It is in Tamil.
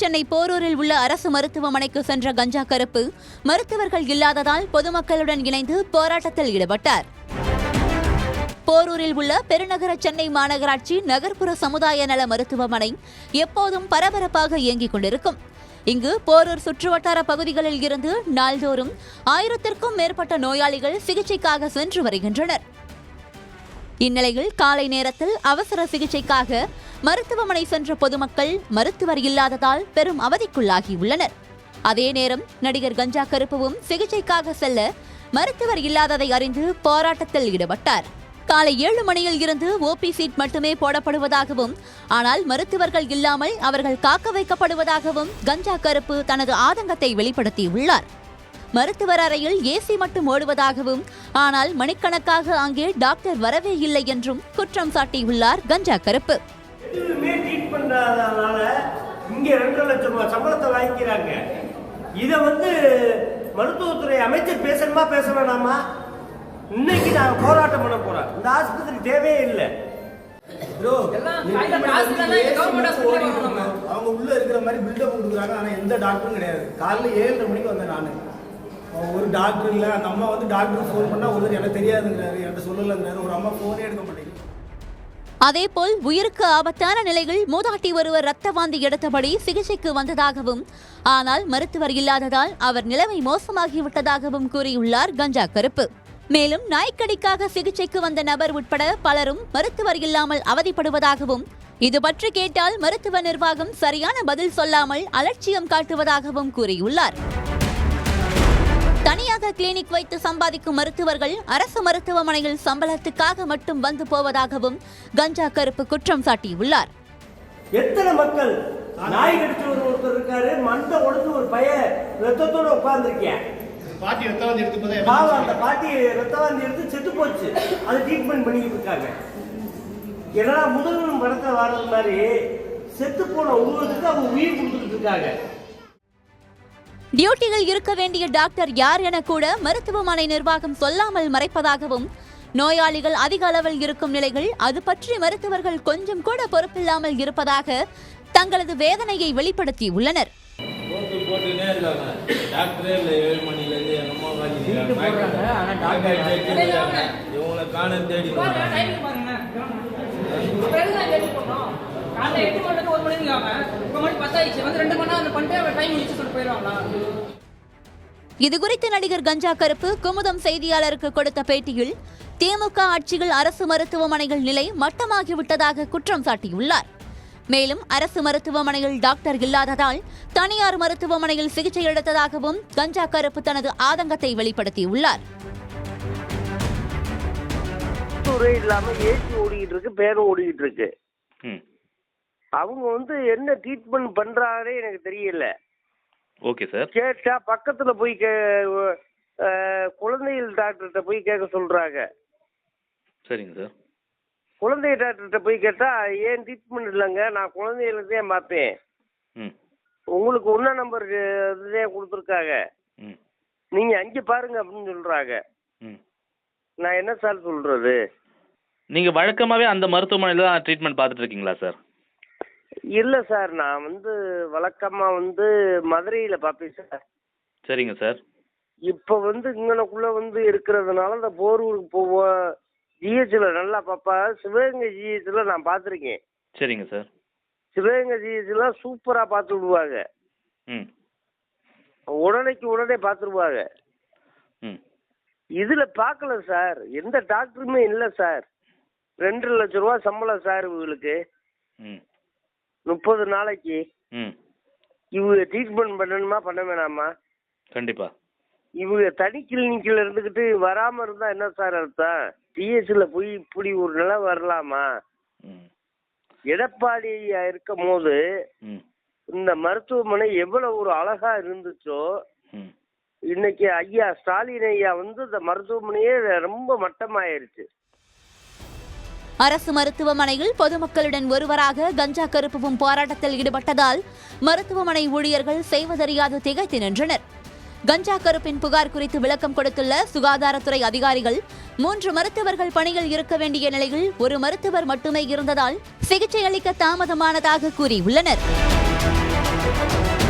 சென்னை போரூரில் உள்ள அரசு மருத்துவமனைக்கு சென்ற கஞ்சா கருப்பு மருத்துவர்கள் இல்லாததால் பொதுமக்களுடன் இணைந்து போராட்டத்தில் ஈடுபட்டார். போரூரில் உள்ள பெருநகர சென்னை மாநகராட்சி நகர்ப்புற சமுதாய நல மருத்துவமனை எப்போதும் பரபரப்பாக இயங்கிக் கொண்டிருக்கும். இங்கு போரூர் சுற்றுவட்டார பகுதிகளில் இருந்து நாள்தோறும் 1000க்கும் மேற்பட்ட நோயாளிகள் சிகிச்சைக்காக சென்று வருகின்றனர். இந்நிலையில் காலை நேரத்தில் அவசர சிகிச்சைக்காக மருத்துவமனை சென்ற பொதுமக்கள் மருத்துவர் இல்லாததால் பெரும் அவதிக்குள்ளாகியுள்ளனர். அதே நேரம் நடிகர் கஞ்சா கருப்புவும் சிகிச்சைக்காக செல்ல மருத்துவர் இல்லாததை அறிந்து போராட்டத்தில் ஈடுபட்டார். காலை 7 மணியில் இருந்து ஓபி சீட் மட்டுமே போடப்படுவதாகவும், ஆனால் மருத்துவர்கள் இல்லாமல் அவர்கள் காக்க வைக்கப்படுவதாகவும் கஞ்சா கருப்பு தனது ஆதங்கத்தை வெளிப்படுத்தியுள்ளார். மருத்துவர் அறையில் ஏசி மட்டும் ஓடுவதாகவும், ஆனால் மணிக்கணக்காக அங்கே டாக்டர் வரவே இல்லை என்றும் குற்றம் சாட்டியுள்ளார் கஞ்சா கருப்பு. இங்க 2 லட்சம் ரூபாய் சம்பளத்தை வாங்கிக்கிறாங்க. இத மருத்துவத்துறை அமைச்சர் பேசணுமா பேச வேணாமா? இன்னைக்கு நான் போராட்டம் பண்ண போறேன். இந்த ஆஸ்பத்திரி தேவையே இல்லை. அவங்க உள்ள இருக்கிற மாதிரி பில்டப் கொடுக்குறாங்க. ஆனா எந்த டாக்டரும் கிடையாது. காலையில் 7:30 மணிக்கு வந்தேன் நானு. ஒரு டாக்டர் இல்லை. அந்த அம்மா டாக்டர் ஃபோன் பண்ணா ஒருத்தர் எனக்கு தெரியாதுங்கிறாரு, என்கிட்ட சொல்லலைங்கிறாரு. ஒரு அம்மா ஃபோனே எடுக்க மாட்டேங்குது. அதேபோல் உயிருக்கு ஆபத்தான நிலையில் மூதாட்டி ஒருவர் ரத்த வாந்தி எடுத்தபடி சிகிச்சைக்கு வந்ததாகவும், ஆனால் மருத்துவர் இல்லாததால் அவர் நிலைமை மோசமாகிவிட்டதாகவும் கூறியுள்ளார் கஞ்சா கருப்பு. மேலும் நாய்க்கடிக்காக சிகிச்சைக்கு வந்த நபர் உட்பட பலரும் மருத்துவர் இல்லாமல் அவதிப்படுவதாகவும், இது பற்றி கேட்டால் மருத்துவ நிர்வாகம் சரியான பதில் சொல்லாமல் அலட்சியம் காட்டுவதாகவும் கூறியுள்ளார். தனியாக கிளினிக் வைத்து சம்பாதிக்கும் மருத்துவர்கள் அரசு மருத்துவமனையில் சம்பளத்துக்காக மட்டும் வந்து போவதாகவும் கஞ்சா கருப்பு குற்றம் சாட்டியுள்ளார். எத்தனை மக்கள் நாய் கடிச்சு ஒருத்தர் இருக்காரு, மண்டை உடச்சு ஒரு பையன் ரத்தத்தோட உட்கார்ந்துருக்கேன். அந்த பாட்டி ரத்தவாந்தி எடுத்து செத்து போச்சு. அது ட்ரீட்மெண்ட் பண்ணிட்டு இருக்காங்க. ஏன்னா முதல்வன் படத்தை வாழ்ற மாதிரி செத்து போன உருவத்துக்கு அவங்க உயிர் கொடுத்துட்டு இருக்காங்க. டியூட்டியில் இருக்க வேண்டிய டாக்டர் யார் என கூட மருத்துவமனை நிர்வாகம் சொல்லாமல் மறைப்பதாகவும், நோயாளிகள் அதிக அளவில் இருக்கும் நிலைகள் அது பற்றி மருத்துவர்கள் கொஞ்சம் கூட பொறுப்பில்லாமல் இருப்பதாக தங்களது வேதனையை வெளிப்படுத்தியுள்ளனர். இதுகுறித்து நடிகர் கஞ்சா கருப்பு குமுதம் செய்தியாளருக்கு கொடுத்த பேட்டியில் திமுக ஆட்சியில் அரசு மருத்துவமனைகள் நிலை மட்டமாகிவிட்டதாக குற்றம் சாட்டியுள்ளார். மேலும் அரசு மருத்துவமனையில் டாக்டர் இல்லாததால் தனியார் மருத்துவமனையில் சிகிச்சை எடுத்ததாகவும் கஞ்சா கருப்பு தனது ஆதங்கத்தை வெளிப்படுத்தியுள்ளார். இல்லாம ஏசி ஓடிட்டு இருக்கு, பேரும் ஓடிட்டு இருக்கு. அவங்க என்ன ட்ரீட்மெண்ட் பண்றாங்களே எனக்கு தெரியல. Okay sir. கேட்டா பக்கத்துல போய் குழந்தைகள் டாக்டர்கிட்ட போய் கேட்க சொல்றாங்க. சரிங்க சார். குழந்தை டாக்டர்கிட்ட போய் கேட்டா ஏன் ட்ரீட்மெண்ட் இல்லைங்க, நான் குழந்தைகளுக்கு தான் பார்ப்பேன், உங்களுக்கு ஒன்னா நம்பர் கொடுத்துருக்காங்க, நீங்க அங்கே பாருங்க அப்படின்னு சொல்றாங்க. நான் என்ன சார் சொல்றது? நீங்க வழக்கமாவே அந்த மருத்துவமனையில தான் ட்ரீட்மெண்ட் பார்த்துட்டு இருக்கீங்களா சார்? இல்ல சார், நான் வழக்கமா மதுரையில பார்ப்பேன் சார். சரிங்க சார். இப்ப இங்கனக்குள்ள இருக்கிறதுனால இந்த போரூருக்கு போவோம். ஜிஹெச்ல நல்லா பாப்பா. சிவகங்கை ஜிஹெச்ல நான் பார்த்துருக்கேன். சரிங்க சார். சிவகங்கை ஜிஹெச்ல சூப்பரா பார்த்து விடுவாங்க. உடனேக்கு உடனே பார்த்துருவாங்க. இதுல பார்க்கல சார், எந்த டாக்டருமே இல்லை சார். 2 லட்சம் ரூபாய் சம்பளம் சார் இவங்களுக்கு. 30 நாளைக்கு இவங்க ட்ரீட்மெண்ட் பண்ணணுமா பண்ண வேணாமா? கண்டிப்பா. இவங்க தனி கிளினிக்ல இருந்துகிட்டு வராம இருந்தா என்ன சார் அர்த்தம்? டிஎஸ்ல போய் இப்படி ஒரு நிலை வரலாமா? எடப்பாடி இருக்கும் போது இந்த மருத்துவமனை எவ்வளவு ஒரு அழகா இருந்துச்சோ, இன்னைக்கு ஐயா ஸ்டாலின் ஐயா இந்த மருத்துவமனையே ரொம்ப மட்டமாயிருச்சு. அரசு மருத்துவமனையில் பொதுமக்களுடன் ஒருவராக கஞ்சா கருப்புவும் போராட்டத்தில் ஈடுபட்டதால் மருத்துவமனை ஊழியர்கள் செய்வதறியாது திகைத்து நின்றனர். கஞ்சா கருப்பின் புகார் குறித்து விளக்கம் கொடுத்துள்ள சுகாதாரத்துறை அதிகாரிகள், 3 மருத்துவர்கள் பணியில் இருக்க வேண்டிய நிலையில் ஒரு மருத்துவர் மட்டுமே இருந்ததால் சிகிச்சை அளிக்க தாமதமானதாக கூறியுள்ளனர். தெரிவித்துள்ளார்.